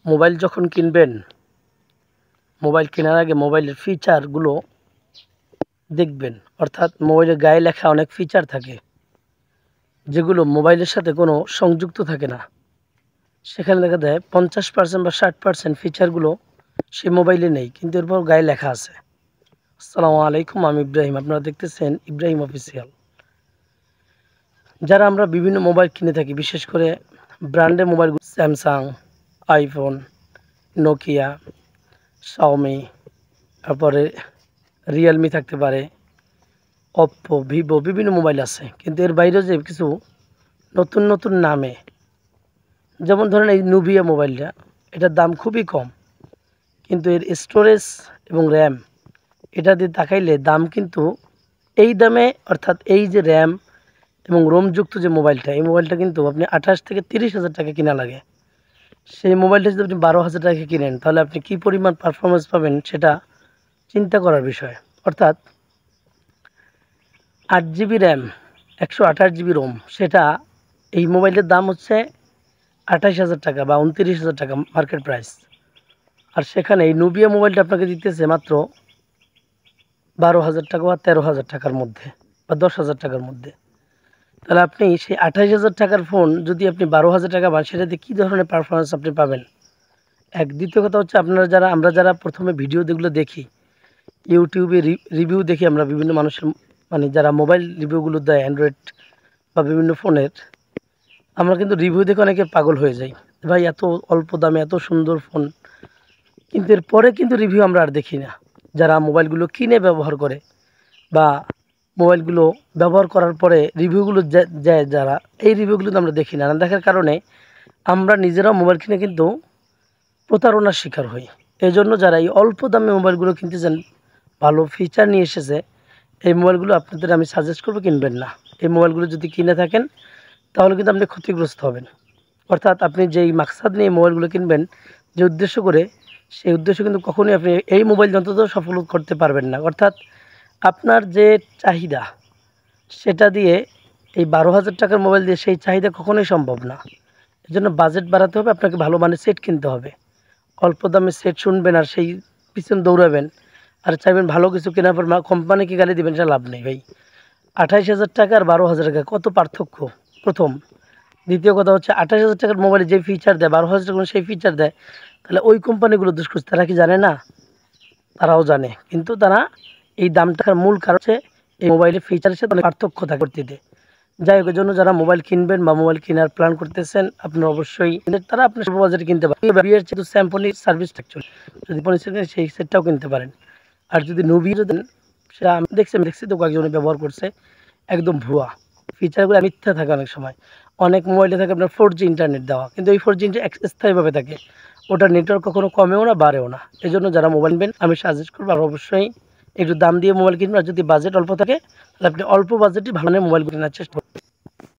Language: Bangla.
মোবাইল যখন কিনবেন, মোবাইল কেনার আগে মোবাইলের ফিচারগুলো দেখবেন। অর্থাৎ মোবাইলের গায়ে লেখা অনেক ফিচার থাকে যেগুলো মোবাইলের সাথে কোনো সংযুক্ত থাকে না। সেখানে দেখা যায় 50% বা 60% ফিচারগুলো সেই মোবাইলে নেই, কিন্তু এরপর গায়ে লেখা আছে। আসসালামু আলাইকুম, আমি ইব্রাহিম, আপনারা দেখতেছেন ইব্রাহিম অফিসিয়াল। যারা আমরা বিভিন্ন মোবাইল কিনে থাকি, বিশেষ করে ব্র্যান্ডের মোবাইলগুলো স্যামসাং, আইফোন, নোকিয়া, শাওমি, তারপরে রিয়েলমি থাকতে পারে, ওপ্পো, ভিভো, বিভিন্ন মোবাইল আছে। কিন্তু এর বাইরেও যে কিছু নতুন নতুন নামে, যেমন ধরেন এই নুবিয়া মোবাইলটা, এটার দাম খুবই কম, কিন্তু এর স্টোরেজ এবং র্যাম এটা দিয়ে তাকাইলে দাম কিন্তু এই দামে, অর্থাৎ এই যে র্যাম এবং রোমযুক্ত যে মোবাইলটা, এই মোবাইলটা কিন্তু আপনি 28 থেকে 30 হাজার টাকা কিনা লাগে। সেই মোবাইলটা যদি আপনি 12,000 টাকা কিনেন, তাহলে আপনি কী পরিমাণ পারফরমেন্স পাবেন সেটা চিন্তা করার বিষয়। অর্থাৎ 8 জিবি র্যাম, 128 জিবি রোম, সেটা এই মোবাইলের দাম হচ্ছে 28,000 টাকা বা 29,000 টাকা মার্কেট প্রাইস। আর সেখানে এই নুবিয়া মোবাইলটা আপনাকে দিতেছে মাত্র 12,000 টাকা বা 13,000 টাকার মধ্যে বা 10,000 টাকার মধ্যে। তাহলে আপনি সেই 28,000 টাকার ফোন যদি আপনি 12,000 টাকা পান, সেটাতে কী ধরনের পারফরমেন্স আপনি পাবেন? দ্বিতীয় কথা হচ্ছে, আমরা যারা প্রথমে ভিডিও যেগুলো দেখি, ইউটিউবে রিভিউ দেখি আমরা বিভিন্ন মানুষের, মানে যারা মোবাইল রিভিউগুলো দেয় অ্যান্ড্রয়েড বা বিভিন্ন ফোনের, আমরা কিন্তু রিভিউ দেখে অনেকে পাগল হয়ে যাই, ভাই এত অল্প দামে এত সুন্দর ফোন। কিন্তু এরপরে কিন্তু রিভিউ আমরা আর দেখি না। যারা মোবাইলগুলো কিনে ব্যবহার করে বা মোবাইলগুলো ব্যবহার করার পরে রিভিউগুলো দেয় যারা, এই রিভিউগুলো তো আমরা দেখি না। না দেখার কারণে আমরা নিজেরাও মোবাইল কিনে কিন্তু প্রতারণার শিকার হই। এই জন্য যারা এই অল্প দামে মোবাইলগুলো কিনতে চান, ভালো ফিচার নিয়ে এসেছে, এই মোবাইলগুলো আপনাদের আমি সাজেস্ট করবো কিনবেন না। এই মোবাইলগুলো যদি কিনে থাকেন, তাহলে কিন্তু আপনি ক্ষতিগ্রস্ত হবেন। অর্থাৎ আপনি যেই মাকসাদ নিয়ে মোবাইলগুলো কিনবেন, যে উদ্দেশ্য করে, সেই উদ্দেশ্য কিন্তু কখনোই আপনি এই মোবাইল অন্তত সফল করতে পারবেন না। অর্থাৎ আপনার যে চাহিদা, সেটা দিয়ে এই 12,000 টাকার মোবাইল দিয়ে সেই চাহিদা কখনোই সম্ভব না। এর জন্য বাজেট বাড়াতে হবে, আপনাকে ভালো মানের সেট কিনতে হবে। অল্প দামে সেট শুনবেন আর সেই পিছনে দৌড়াবেন, আর চাইবেন ভালো কিছু কেনার পর কোম্পানিকে গালি দেবেন, এটা লাভ নেই ভাই। 28,000 টাকা আর 12,000 টাকা কত পার্থক্য, প্রথম। দ্বিতীয় কথা হচ্ছে, 28,000 টাকার মোবাইলে যে ফিচার দেয়, 12,000 টাকা সেই ফিচার দেয়, তাহলে ওই কোম্পানিগুলো দুষ করছে, তারা কি জানে না? তারাও জানে, কিন্তু তারা এই দাম টাকার মূল কারণ হচ্ছে এই মোবাইলের ফিচারের সাথে অনেক পার্থক্য থাকে করতে। যাই হোক, জন্য যারা মোবাইল কিনবেন বা মোবাইল কেনার প্ল্যান করতেছেন, আপনারা অবশ্যই তারা আপনার স্বল্প বাজেটে কিনতে পারেন। বিয়ের যেহেতু স্যামসং সার্ভিস অ্যাকচুয়ালি, যদি সেই সেটটাও কিনতে পারেন। আর যদি নুবিয়া দেন, সেটা আমি দেখছি তো কয়েকজনে ব্যবহার করছে, একদম ভুয়া ফিচারগুলো, মিথ্যা থাকে। অনেক সময় অনেক মোবাইলে থাকে আপনার 4G ইন্টারনেট দেওয়া, কিন্তু এই 4G স্থায়ীভাবে থাকে, ওটার নেটওয়ার্ক কখনো কমেও না বাড়েও না। এই জন্য যারা মোবাইল কিনবেন, আমি সাজেস্ট করবো আর অবশ্যই একটু দাম দিয়ে মোবাইল কিনবেন। আর যদি বাজেট অল্প থাকে, তাহলে আপনি অল্প বাজেটই ভালো মোবাইল কেনার চেষ্টা করবেন।